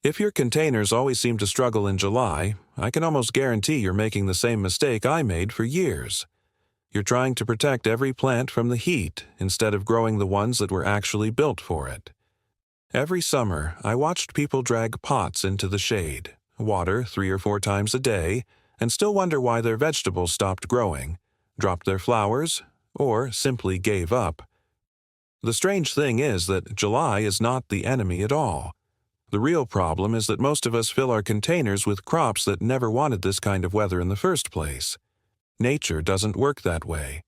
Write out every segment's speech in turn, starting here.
If your containers always seem to struggle in July, I can almost guarantee you're making the same mistake I made for years. You're trying to protect every plant from the heat instead of growing the ones that were actually built for it. Every summer, I watched people drag pots into the shade, water 3 or 4 times a day, and still wonder why their vegetables stopped growing, dropped their flowers, or simply gave up. The strange thing is that July is not the enemy at all. The real problem is that most of us fill our containers with crops that never wanted this kind of weather in the first place. Nature doesn't work that way.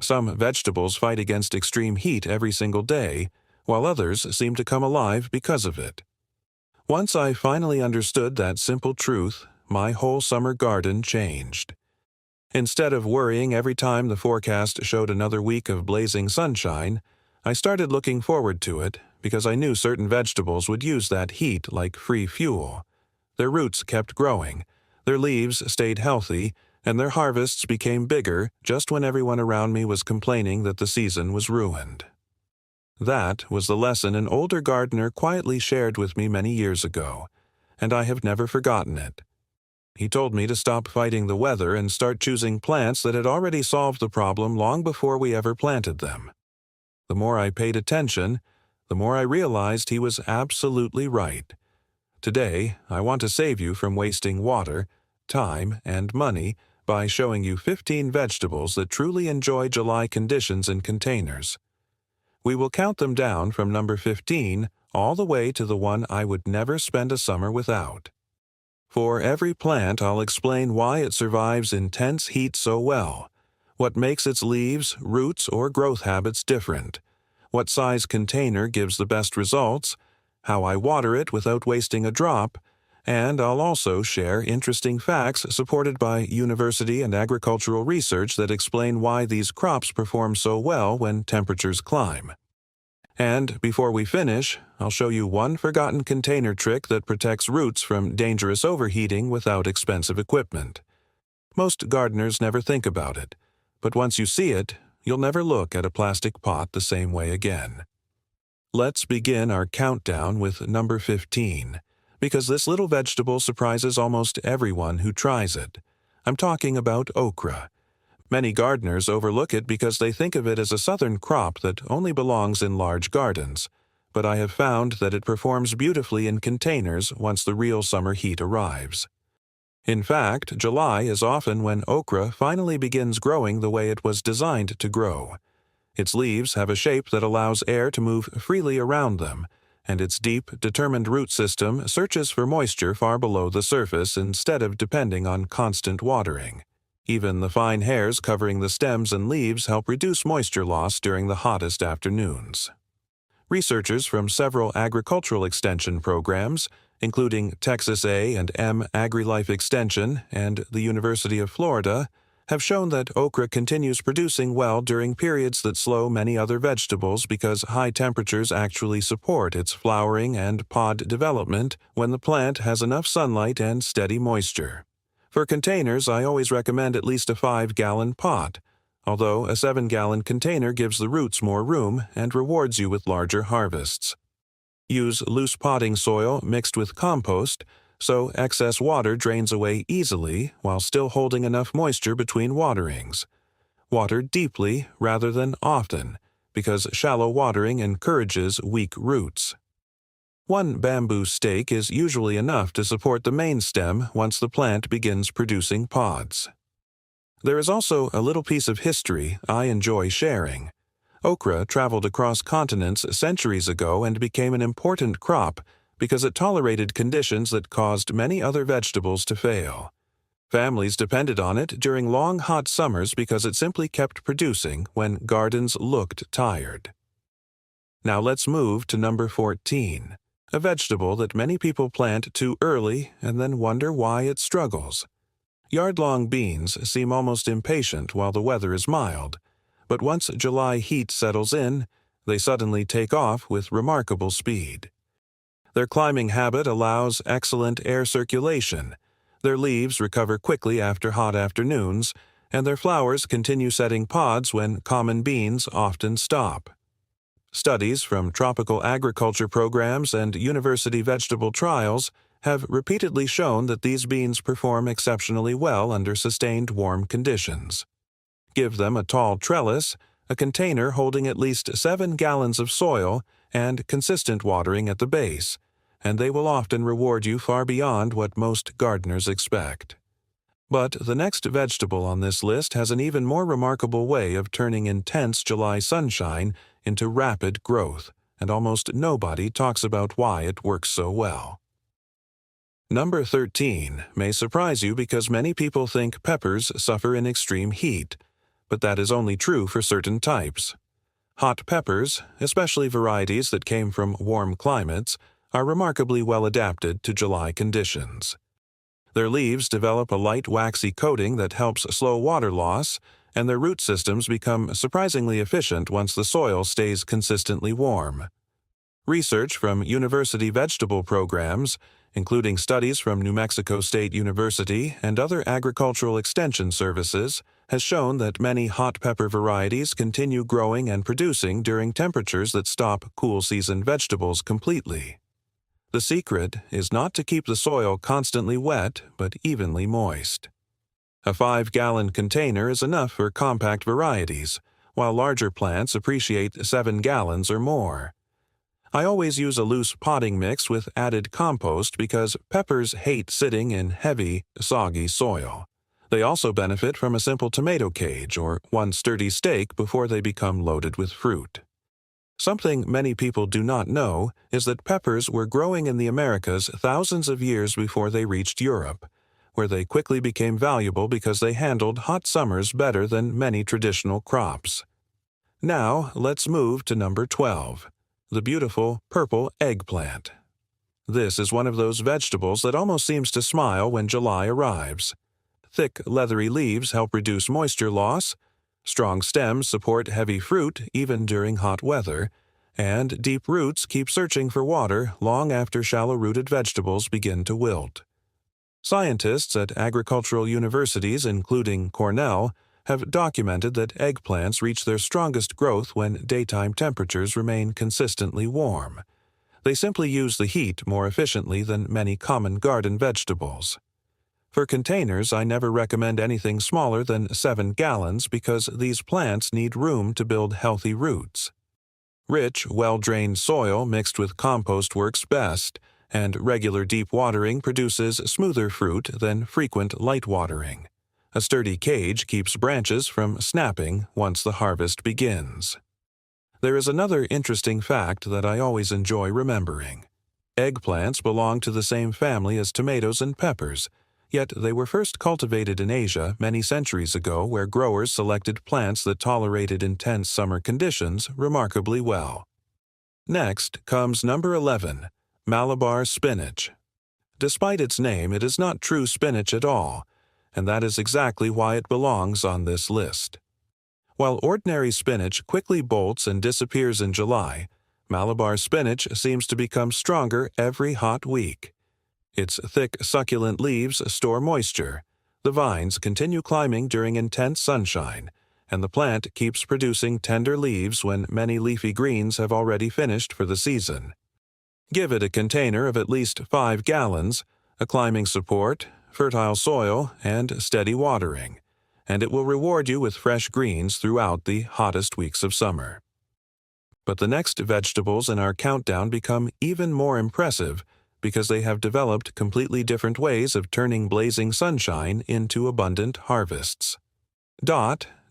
Some vegetables fight against extreme heat every single day, while others seem to come alive because of it. Once I finally understood that simple truth, my whole summer garden changed. Instead of worrying every time the forecast showed another week of blazing sunshine, I started looking forward to it because I knew certain vegetables would use that heat like free fuel. Their roots kept growing, their leaves stayed healthy, and their harvests became bigger just when everyone around me was complaining that the season was ruined. That was the lesson an older gardener quietly shared with me many years ago, and I have never forgotten it. He told me to stop fighting the weather and start choosing plants that had already solved the problem long before we ever planted them. The more I paid attention, the more I realized he was absolutely right. Today, I want to save you from wasting water, time, and money by showing you 15 vegetables that truly enjoy July conditions in containers. We will count them down from number 15 all the way to the one I would never spend a summer without. For every plant, I'll explain why it survives intense heat so well, what makes its leaves, roots, or growth habits different, what size container gives the best results, how I water it without wasting a drop, and I'll also share interesting facts supported by university and agricultural research that explain why these crops perform so well when temperatures climb. And before we finish, I'll show you one forgotten container trick that protects roots from dangerous overheating without expensive equipment. Most gardeners never think about it, but once you see it, you'll never look at a plastic pot the same way again. Let's begin our countdown with number 15, because this little vegetable surprises almost everyone who tries it. I'm talking about okra. Many gardeners overlook it because they think of it as a southern crop that only belongs in large gardens, but I have found that it performs beautifully in containers once the real summer heat arrives. In fact, July is often when okra finally begins growing the way it was designed to grow. Its leaves have a shape that allows air to move freely around them, and its deep, determined root system searches for moisture far below the surface instead of depending on constant watering. Even the fine hairs covering the stems and leaves help reduce moisture loss during the hottest afternoons. Researchers from several agricultural extension programs, including Texas A&M AgriLife Extension and the University of Florida, have shown that okra continues producing well during periods that slow many other vegetables because high temperatures actually support its flowering and pod development when the plant has enough sunlight and steady moisture. For containers, I always recommend at least a 5-gallon pot, although a 7-gallon container gives the roots more room and rewards you with larger harvests. Use loose potting soil mixed with compost, so excess water drains away easily while still holding enough moisture between waterings. Water deeply rather than often, because shallow watering encourages weak roots. 1 bamboo stake is usually enough to support the main stem once the plant begins producing pods. There is also a little piece of history I enjoy sharing. Okra traveled across continents centuries ago and became an important crop because it tolerated conditions that caused many other vegetables to fail. Families depended on it during long hot summers because it simply kept producing when gardens looked tired. Now let's move to number 14, a vegetable that many people plant too early and then wonder why it struggles. Yard-long beans seem almost impatient while the weather is mild, but once July heat settles in, they suddenly take off with remarkable speed. Their climbing habit allows excellent air circulation, their leaves recover quickly after hot afternoons, and their flowers continue setting pods when common beans often stop. Studies from tropical agriculture programs and university vegetable trials have repeatedly shown that these beans perform exceptionally well under sustained warm conditions. Give them a tall trellis, a container holding at least 7 gallons of soil, and consistent watering at the base, and they will often reward you far beyond what most gardeners expect. But the next vegetable on this list has an even more remarkable way of turning intense July sunshine into rapid growth, and almost nobody talks about why it works so well. Number 13 may surprise you because many people think peppers suffer in extreme heat, but that is only true for certain types. Hot peppers, especially varieties that came from warm climates, are remarkably well adapted to July conditions. Their leaves develop a light waxy coating that helps slow water loss, and their root systems become surprisingly efficient once the soil stays consistently warm. Research from university vegetable programs, including studies from New Mexico State University and other agricultural extension services, has shown that many hot pepper varieties continue growing and producing during temperatures that stop cool season vegetables completely. The secret is not to keep the soil constantly wet, but evenly moist. A 5-gallon container is enough for compact varieties, while larger plants appreciate 7 gallons or more. I always use a loose potting mix with added compost because peppers hate sitting in heavy, soggy soil. They also benefit from a simple tomato cage or one sturdy stake before they become loaded with fruit. Something many people do not know is that peppers were growing in the Americas thousands of years before they reached Europe, where they quickly became valuable because they handled hot summers better than many traditional crops. Now, let's move to number 12, the beautiful purple eggplant. This is one of those vegetables that almost seems to smile when July arrives. Thick, leathery leaves help reduce moisture loss, strong stems support heavy fruit even during hot weather, and deep roots keep searching for water long after shallow-rooted vegetables begin to wilt. Scientists at agricultural universities, including Cornell, have documented that eggplants reach their strongest growth when daytime temperatures remain consistently warm. They simply use the heat more efficiently than many common garden vegetables. For containers, I never recommend anything smaller than 7 gallons because these plants need room to build healthy roots. Rich, well-drained soil mixed with compost works best, and regular deep watering produces smoother fruit than frequent light watering. A sturdy cage keeps branches from snapping once the harvest begins. There is another interesting fact that I always enjoy remembering. Eggplants belong to the same family as tomatoes and peppers, yet they were first cultivated in Asia many centuries ago where growers selected plants that tolerated intense summer conditions remarkably well. Next comes number 11, Malabar spinach. Despite its name, it is not true spinach at all, and that is exactly why it belongs on this list. While ordinary spinach quickly bolts and disappears in July, Malabar spinach seems to become stronger every hot week. Its thick, succulent leaves store moisture, the vines continue climbing during intense sunshine, and the plant keeps producing tender leaves when many leafy greens have already finished for the season. Give it a container of at least 5 gallons, a climbing support, fertile soil, and steady watering, and it will reward you with fresh greens throughout the hottest weeks of summer. But the next vegetables in our countdown become even more impressive because they have developed completely different ways of turning blazing sunshine into abundant harvests.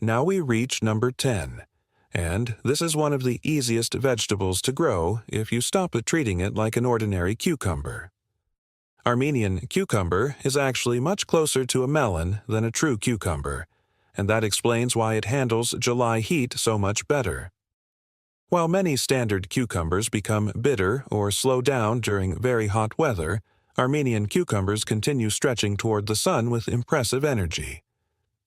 Now we reach number 10, and this is one of the easiest vegetables to grow if you stop at treating it like an ordinary cucumber. Armenian cucumber is actually much closer to a melon than a true cucumber, and that explains why it handles July heat so much better. While many standard cucumbers become bitter or slow down during very hot weather, Armenian cucumbers continue stretching toward the sun with impressive energy.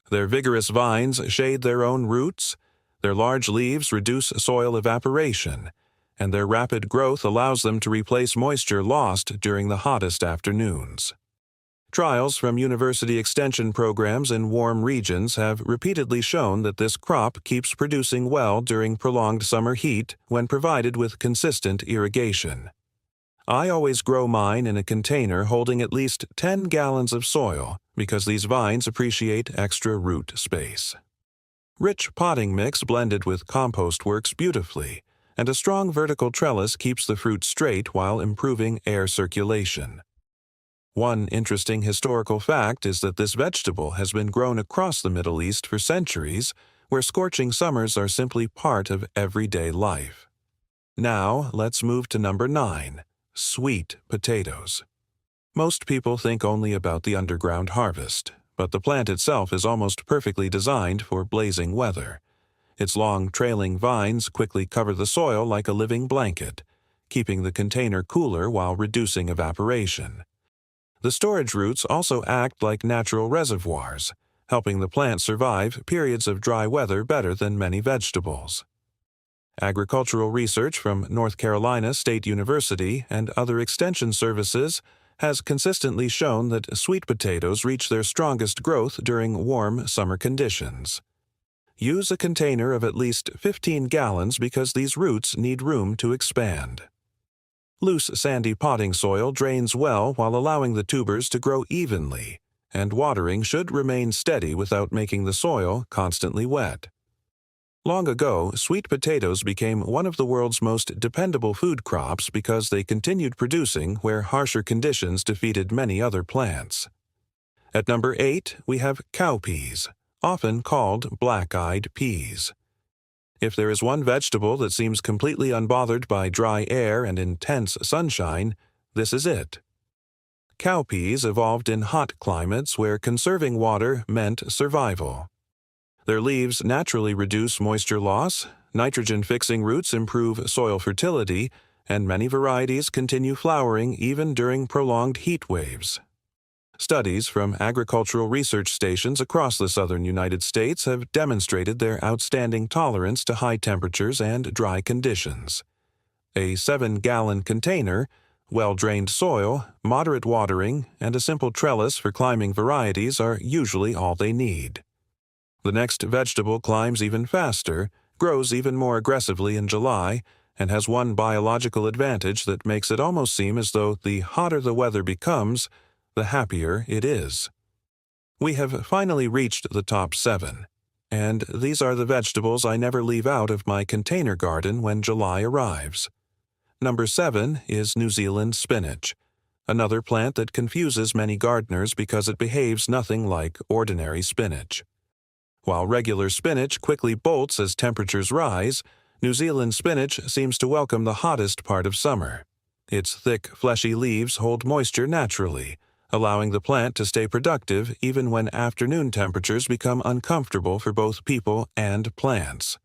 Their vigorous vines shade their own roots, their large leaves reduce soil evaporation, and their rapid growth allows them to replace moisture lost during the hottest afternoons. Trials from university extension programs in warm regions have repeatedly shown that this crop keeps producing well during prolonged summer heat when provided with consistent irrigation. I always grow mine in a container holding at least 10 gallons of soil because these vines appreciate extra root space. Rich potting mix blended with compost works beautifully, and a strong vertical trellis keeps the fruit straight while improving air circulation. One interesting historical fact is that this vegetable has been grown across the Middle East for centuries, where scorching summers are simply part of everyday life. Now, let's move to number 9, sweet potatoes. Most people think only about the underground harvest, but the plant itself is almost perfectly designed for blazing weather. Its long, trailing vines quickly cover the soil like a living blanket, keeping the container cooler while reducing evaporation. The storage roots also act like natural reservoirs, helping the plant survive periods of dry weather better than many vegetables. Agricultural research from North Carolina State University and other extension services has consistently shown that sweet potatoes reach their strongest growth during warm summer conditions. Use a container of at least 15 gallons because these roots need room to expand. Loose, sandy potting soil drains well while allowing the tubers to grow evenly, and watering should remain steady without making the soil constantly wet. Long ago, sweet potatoes became one of the world's most dependable food crops because they continued producing where harsher conditions defeated many other plants. At number 8, we have cowpeas, often called black-eyed peas. If there is one vegetable that seems completely unbothered by dry air and intense sunshine, this is it. Cowpeas evolved in hot climates where conserving water meant survival. Their leaves naturally reduce moisture loss, nitrogen-fixing roots improve soil fertility, and many varieties continue flowering even during prolonged heat waves. Studies from agricultural research stations across the southern United States have demonstrated their outstanding tolerance to high temperatures and dry conditions. A 7-gallon container, well-drained soil, moderate watering, and a simple trellis for climbing varieties are usually all they need. The next vegetable climbs even faster, grows even more aggressively in July, and has one biological advantage that makes it almost seem as though the hotter the weather becomes, the happier it is. We have finally reached the top 7, and these are the vegetables I never leave out of my container garden when July arrives. Number 7 is New Zealand spinach, another plant that confuses many gardeners because it behaves nothing like ordinary spinach. While regular spinach quickly bolts as temperatures rise, New Zealand spinach seems to welcome the hottest part of summer. Its thick, fleshy leaves hold moisture naturally, allowing the plant to stay productive even when afternoon temperatures become uncomfortable for both people and plants.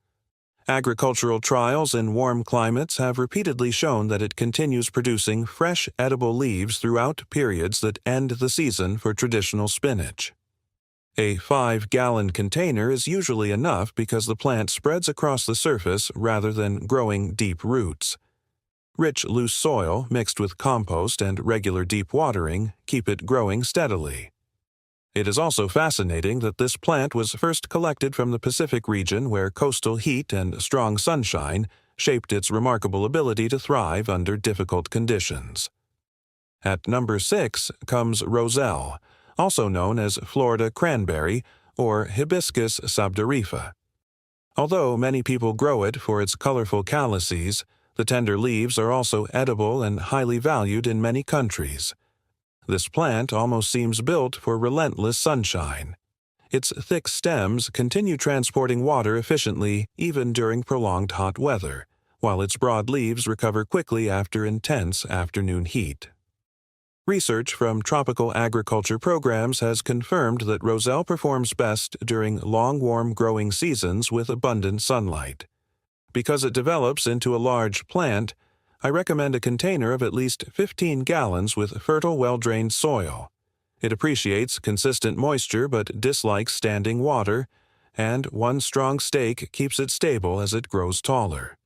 Agricultural trials in warm climates have repeatedly shown that it continues producing fresh, edible leaves throughout periods that end the season for traditional spinach. A 5-gallon container is usually enough because the plant spreads across the surface rather than growing deep roots. Rich, loose soil mixed with compost and regular deep watering keep it growing steadily. It is also fascinating that this plant was first collected from the Pacific region where coastal heat and strong sunshine shaped its remarkable ability to thrive under difficult conditions. At number 6 comes roselle, also known as Florida cranberry or Hibiscus sabdarifa. Although many people grow it for its colorful calices, the tender leaves are also edible and highly valued in many countries. This plant almost seems built for relentless sunshine. Its thick stems continue transporting water efficiently even during prolonged hot weather, while its broad leaves recover quickly after intense afternoon heat. Research from tropical agriculture programs has confirmed that roselle performs best during long warm growing seasons with abundant sunlight. Because it develops into a large plant, I recommend a container of at least 15 gallons with fertile, well-drained soil. It appreciates consistent moisture but dislikes standing water, and one strong stake keeps it stable as it grows taller.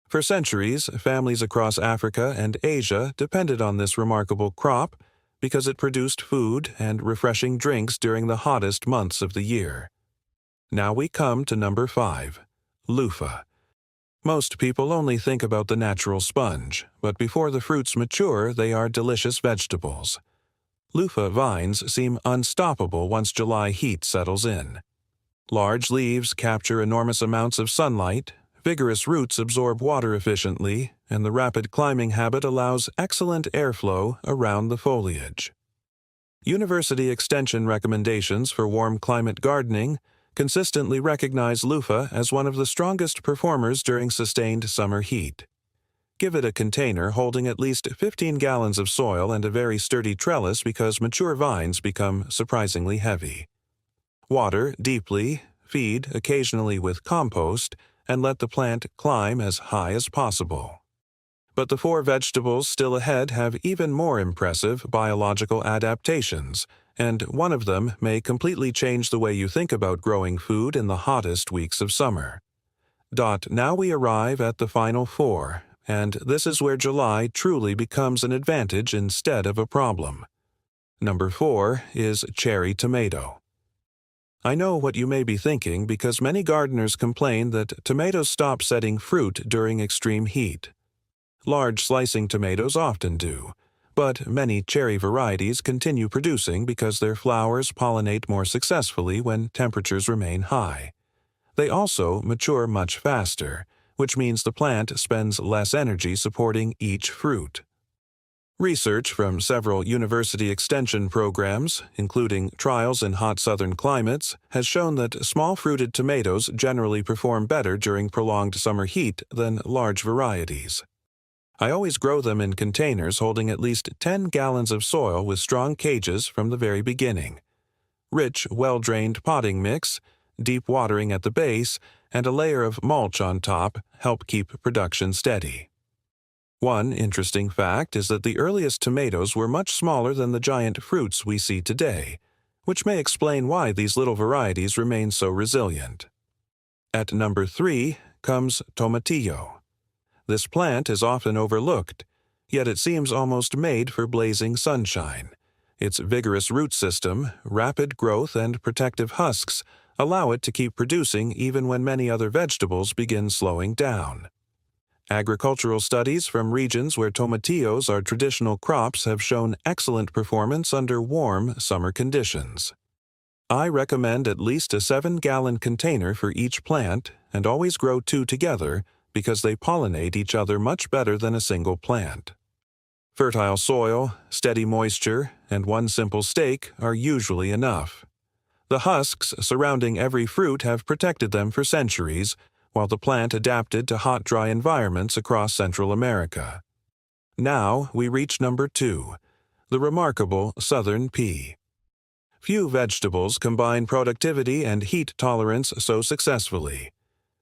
For centuries, families across Africa and Asia depended on this remarkable crop because it produced food and refreshing drinks during the hottest months of the year. Now we come to number 5, luffa. Most people only think about the natural sponge, but before the fruits mature, they are delicious vegetables. Luffa vines seem unstoppable once July heat settles in. Large leaves capture enormous amounts of sunlight, vigorous roots absorb water efficiently, and the rapid climbing habit allows excellent airflow around the foliage. University extension recommendations for warm climate gardening consistently recognize luffa as one of the strongest performers during sustained summer heat. Give it a container holding at least 15 gallons of soil and a very sturdy trellis because mature vines become surprisingly heavy. Water deeply, feed occasionally with compost, and let the plant climb as high as possible. But the 4 vegetables still ahead have even more impressive biological adaptations, and one of them may completely change the way you think about growing food in the hottest weeks of summer. Now we arrive at the final 4, and this is where July truly becomes an advantage instead of a problem. Number 4 is cherry tomato. I know what you may be thinking because many gardeners complain that tomatoes stop setting fruit during extreme heat. Large slicing tomatoes often do, but many cherry varieties continue producing because their flowers pollinate more successfully when temperatures remain high. They also mature much faster, which means the plant spends less energy supporting each fruit. Research from several university extension programs, including trials in hot southern climates, has shown that small-fruited tomatoes generally perform better during prolonged summer heat than large varieties. I always grow them in containers holding at least 10 gallons of soil with strong cages from the very beginning. Rich, well-drained potting mix, deep watering at the base, and a layer of mulch on top help keep production steady. One interesting fact is that the earliest tomatoes were much smaller than the giant fruits we see today, which may explain why these little varieties remain so resilient. At number 3 comes tomatillo. This plant is often overlooked, yet it seems almost made for blazing sunshine. Its vigorous root system, rapid growth, and protective husks allow it to keep producing even when many other vegetables begin slowing down. Agricultural studies from regions where tomatillos are traditional crops have shown excellent performance under warm summer conditions. I recommend at least a 7-gallon container for each plant and always grow 2 together because they pollinate each other much better than a single plant. Fertile soil, steady moisture, and one simple stake are usually enough. The husks surrounding every fruit have protected them for centuries, while the plant adapted to hot, dry environments across Central America. Now we reach number 2, the remarkable southern pea. Few vegetables combine productivity and heat tolerance so successfully.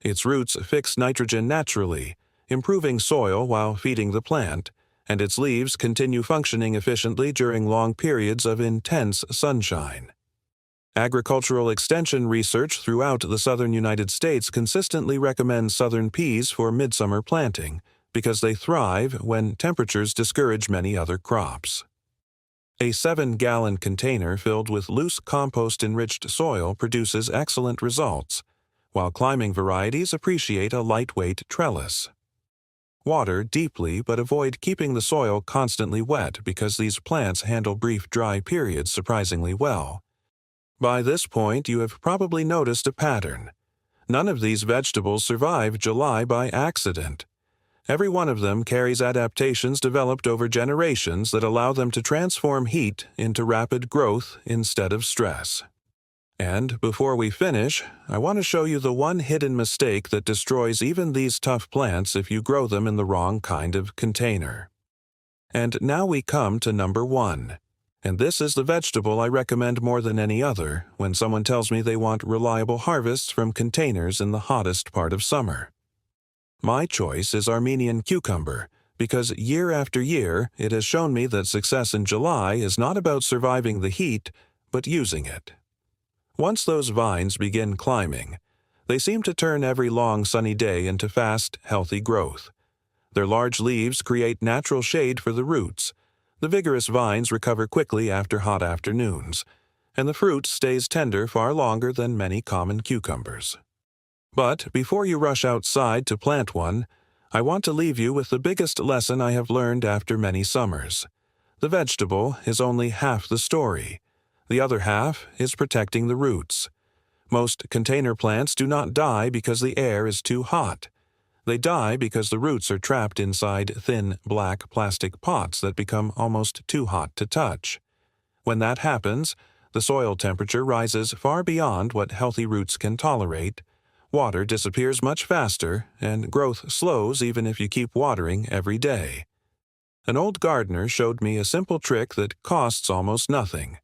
Its roots fix nitrogen naturally, improving soil while feeding the plant, and its leaves continue functioning efficiently during long periods of intense sunshine. Agricultural extension research throughout the southern United States consistently recommends southern peas for midsummer planting because they thrive when temperatures discourage many other crops. A 7-gallon container filled with loose compost-enriched soil produces excellent results, while climbing varieties appreciate a lightweight trellis. Water deeply but avoid keeping the soil constantly wet because these plants handle brief dry periods surprisingly well. By this point, you have probably noticed a pattern. None of these vegetables survive July by accident. Every one of them carries adaptations developed over generations that allow them to transform heat into rapid growth instead of stress. And before we finish, I want to show you the one hidden mistake that destroys even these tough plants if you grow them in the wrong kind of container. And now we come to number 1. And this is the vegetable I recommend more than any other when someone tells me they want reliable harvests from containers in the hottest part of summer. My choice is Armenian cucumber because year after year it has shown me that success in July is not about surviving the heat, but using it. Once those vines begin climbing, they seem to turn every long sunny day into fast, healthy growth. Their large leaves create natural shade for the roots. The vigorous vines recover quickly after hot afternoons, and the fruit stays tender far longer than many common cucumbers. But before you rush outside to plant one, I want to leave you with the biggest lesson I have learned after many summers. The vegetable is only half the story. The other half is protecting the roots. Most container plants do not die because the air is too hot. They die because the roots are trapped inside thin, black plastic pots that become almost too hot to touch. When that happens, the soil temperature rises far beyond what healthy roots can tolerate. Water disappears much faster, and growth slows even if you keep watering every day. An old gardener showed me a simple trick that costs almost nothing.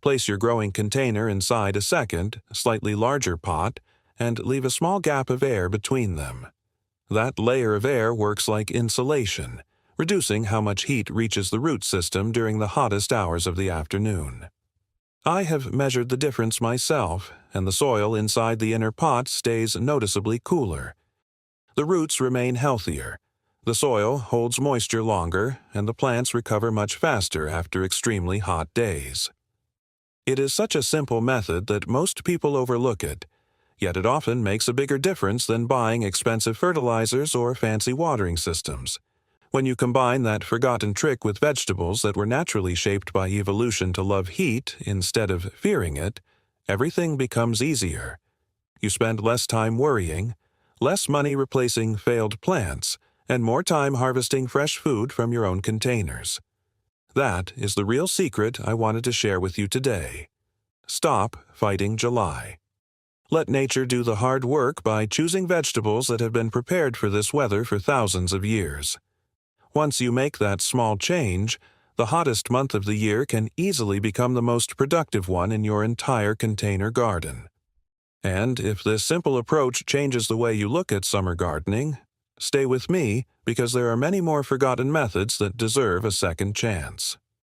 Place your growing container inside a second, slightly larger pot, and leave a small gap of air between them. That layer of air works like insulation, reducing how much heat reaches the root system during the hottest hours of the afternoon. I have measured the difference myself, and the soil inside the inner pot stays noticeably cooler. The roots remain healthier. The soil holds moisture longer, and the plants recover much faster after extremely hot days. It is such a simple method that most people overlook it, yet it often makes a bigger difference than buying expensive fertilizers or fancy watering systems. When you combine that forgotten trick with vegetables that were naturally shaped by evolution to love heat instead of fearing it, everything becomes easier. You spend less time worrying, less money replacing failed plants, and more time harvesting fresh food from your own containers. That is the real secret I wanted to share with you today. Stop fighting July. Let nature do the hard work by choosing vegetables that have been prepared for this weather for thousands of years. Once you make that small change, the hottest month of the year can easily become the most productive one in your entire container garden. And if this simple approach changes the way you look at summer gardening, stay with me because there are many more forgotten methods that deserve a second chance.